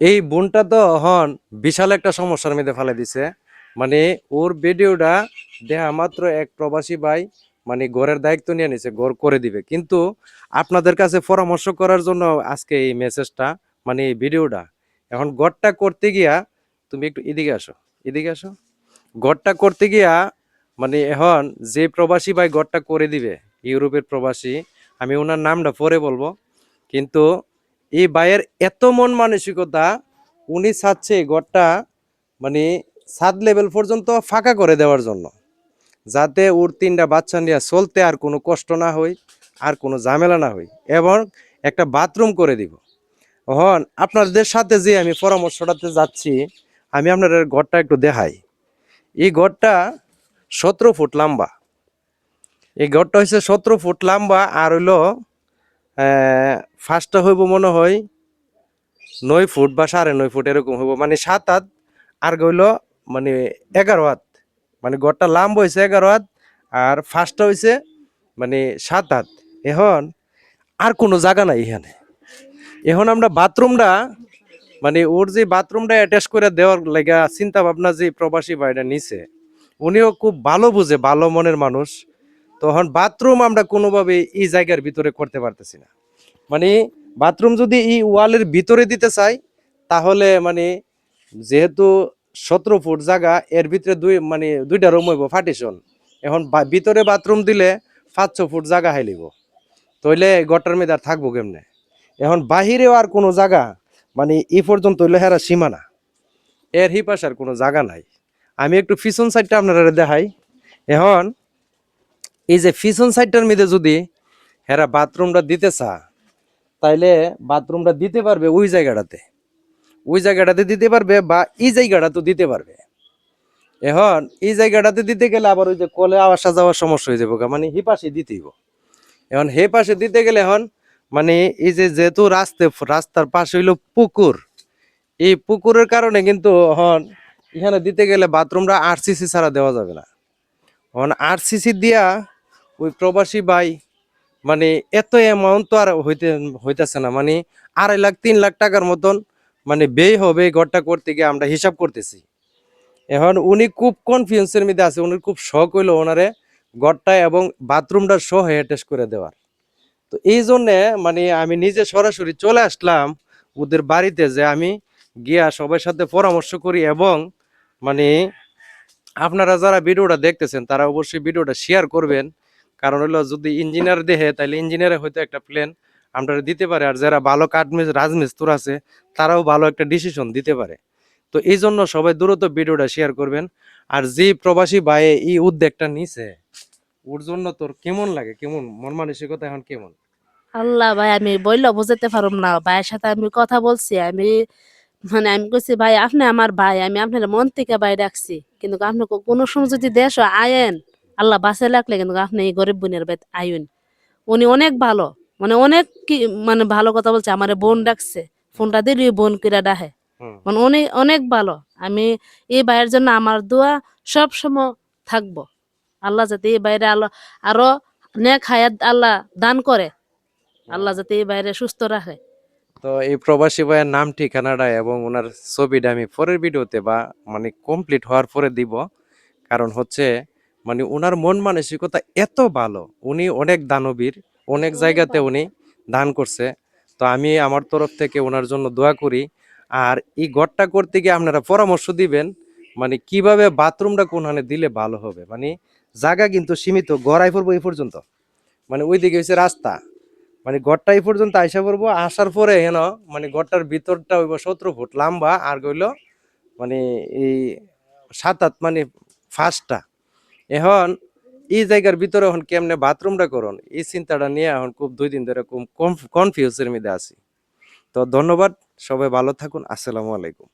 এই বোনটা তো হন বিশাল একটা সমস্যার মধ্যে ফেলে দিছে। মানে ওর ভিডিওটা দেখা মাত্র এক প্রবাসী ভাই মানে ঘরের দায়িত্ব নিয়ে নিছে, ঘর করে দিবে। কিন্তু আপনাদের কাছে পরামর্শ করার জন্য আজকে এই মেসেজটা, মানে এই ভিডিওটা। এখন ঘরটা করতে গিয়া তুমি একটু এদিকে আসো, এদিকে আসো। ঘরটা করতে গিয়া মানে এখন যে প্রবাসী ভাই ঘরটা করে দিবে, ইউরোপের প্রবাসী, আমি ওনার নামটা পরে বলবো। কিন্তু এই ভাইয়ের এত মন মানসিকতা, উনি চাচ্ছে এই ঘরটা মানে ছাদ লেভেল পর্যন্ত ফাঁকা করে দেওয়ার জন্য, যাতে ওর তিনটা বাচ্চা নিয়ে চলতে আর কোনো কষ্ট না হয়, আর কোনো ঝামেলা না হয়, এবং একটা বাথরুম করে দিব। এখন আপনাদের সাথে যে আমি পরামর্শটাতে যাচ্ছি, আমি আপনাদের ঘরটা একটু দেখাই। এই ঘরটা 17 ফুট লম্বা। এই ঘরটা হচ্ছে 17 ফুট লম্বা, আর হইলো ফার্স্টটা হইব মনে হয় 9 ফুট বা 9.5 ফুট এরকম হইব, মানে 7 হাত। আর হইল মানে 11 হাত, মানে ঘরটা লম্বা হয়েছে 11 হাত, আর ফার্স্টটা হয়েছে মানে 7 হাত। এখন আর কোনো জায়গা নাই এখানে। এখন আমরা বাথরুমটা মানে ওর যে বাথরুমটা অ্যাটাচ করে দেওয়ার লাগা চিন্তা ভাবনা যে প্রবাসী ভাইটা নিছে, উনিও খুব ভালো বুঝে, ভালো মনের মানুষ। তখন বাথরুম আমরা কোনোভাবে এই জায়গার ভিতরে করতে পারতেছি না। মানে বাথরুম যদি এই ওয়ালের ভিতরে দিতে চাই, তাহলে মানে যেহেতু 17 ফুট জায়গা, এর ভিতরে মানে দুইটা রুম হইব পার্টিশন। এখন ভিতরে বাথরুম দিলে 5-6 ফুট জায়গা হাইলিব, তইলে গটার মেয়েদার থাকবো কেমনে? এখন বাহিরেও আর কোনো জায়গা মানে এই পর্যন্ত হইলে হেরা সীমানা, এর হিপাশ আর কোনো জায়গা নাই। আমি একটু পিছন সাইডটা আপনারা দেখাই। এখন এই যে পিছন সাইডটার মধ্যে যদি হেরা বাথরুমটা দিতে চা, তাইলে বাথরুমটা দিতে পারবে ওই জায়গাটাতে, ওই জায়গাটাতে দিতে পারবে, বা এই জায়গাটাতে দিতে পারবে। এখন এই জায়গাটাতে দিতে গেলে আবার ওই যে কলে আসা যাওয়ার সমস্যা হয়ে যাবো, মানে হি পাশে দিতেইব। এখন হে পাশে দিতে গেলে এখন মানে এই যে যেহেতু রাস্তার পাশে হইলো পুকুর, এই পুকুরের কারণে কিন্তু এখন এখানে দিতে গেলে বাথরুমটা আরসিসি ছাড়া দেওয়া যাবে না। এখন আরসিসি দিয়া ওই প্রবাসী ভাই মানে এত অ্যামাউন্ট তো আর হইতেছে না, মানে 2.5 লাখ 3 লাখ টাকার মতন মানে ব্যয় হবে এই ঘরটা করতে গিয়ে, আমরা হিসাব করতেছি। এখন উনি খুব কনফিডেন্সের মধ্যে আছে, উনি খুব শখ হইলো ওনারে ঘরটা এবং বাথরুমটা সহ অ্যাটাচ করে দেওয়ার। তো এই জন্যে মানে আমি নিজে সরাসরি চলে আসলাম ওদের বাড়িতে, যে আমি গিয়া সবার সাথে পরামর্শ করি। এবং মানে আপনারা যারা ভিডিওটা দেখতেছেন তারা অবশ্যই ভিডিওটা শেয়ার করবেন, কারণ হলো যদি ইঞ্জিনিয়ার দেখে তাহলে ইঞ্জিনিয়ারে হয়তো একটা প্ল্যান আমরা দিতে পারে, আর যারা ভালো রাজমিস্ত্রি আছে তারাও ভালো একটা ডিসিশন দিতে পারে। তো এই জন্য সবাই দ্রুত ভিডিওটা শেয়ার করবেন। আর যে প্রবাসী ভাই এই উদ্যোগটা নিছে, ওর জন্য তোর কেমন লাগে, কেমন মন মানসিকতা এখন কেমন? আল্লাহ ভাই, আমি বললেও বুঝাতে পারুম না। ভাইয়ের সাথে আমি কথা বলছি, আমি কইছি ভাই আপনি আমার ভাই, আমি আপনার মন থেকে ভাই ডাকছি, কিন্তু আপনি কোনো সময় যদি দেশ আয়েন, আল্লাহ বাঁচে লাগলে কিন্তু আপনি এই গরিব বোনের বেত আইন। উনি অনেক ভালো, মানে অনেক কি, মানে ভালো কথা বলছে। আমার বোন ডাকছে, ফোনটা দিলি বোন কিরা ডাহে, হুম। মানে অনেক অনেক ভালো। আমি এই ভাইয়ের জন্য আমার দোয়া সব সময় থাকবো। আল্লাহ যাতে এই বাইরে আল্লাহ আরো নেক হায়াত আল্লাহ দান করে, আল্লাহ যাতে এই বাইরে সুস্থ রাখে। তো এই প্রবাসী ভাইয়ের নাম ঠিকানাটা এবং ওনার ছবিটা আমি পরের ভিডিওতে বা মানে কমপ্লিট হওয়ার পরে দিব। কারণ হচ্ছে মানে ওনার মন মানসিকতা এত ভালো, উনি অনেক দানবীর, অনেক জায়গাতে উনি দান করছে। তো আমি আমার তরফ থেকে ওনার জন্য দোয়া করি। আর এই ঘরটা করতে গিয়ে আপনারা পরামর্শ দিবেন মানে কিভাবে বাথরুমটা কোনখানে দিলে ভালো হবে। মানে জায়গা কিন্তু সীমিত, গড়াই পড়বো এই পর্যন্ত, মানে ওইদিকে হচ্ছে রাস্তা, মানে গড়টা এই পর্যন্ত আইসা পড়বো। আসার পরে মানে গড়টার ভিতরটা হইব 17 ফুট লম্বা, আর গইল মানে এই 7 হাত, মানে ফার্স্টটা। এখন এই জায়গার ভিতরে এখন কেমনে বাথরুমটা করুন, এই চিন্তাটা নিয়ে এখন খুব 2 দিন ধরে খুব কনফিউজের মধ্যে আছি। তো ধন্যবাদ, সবাই ভালো থাকুন, আসসালামু আলাইকুম।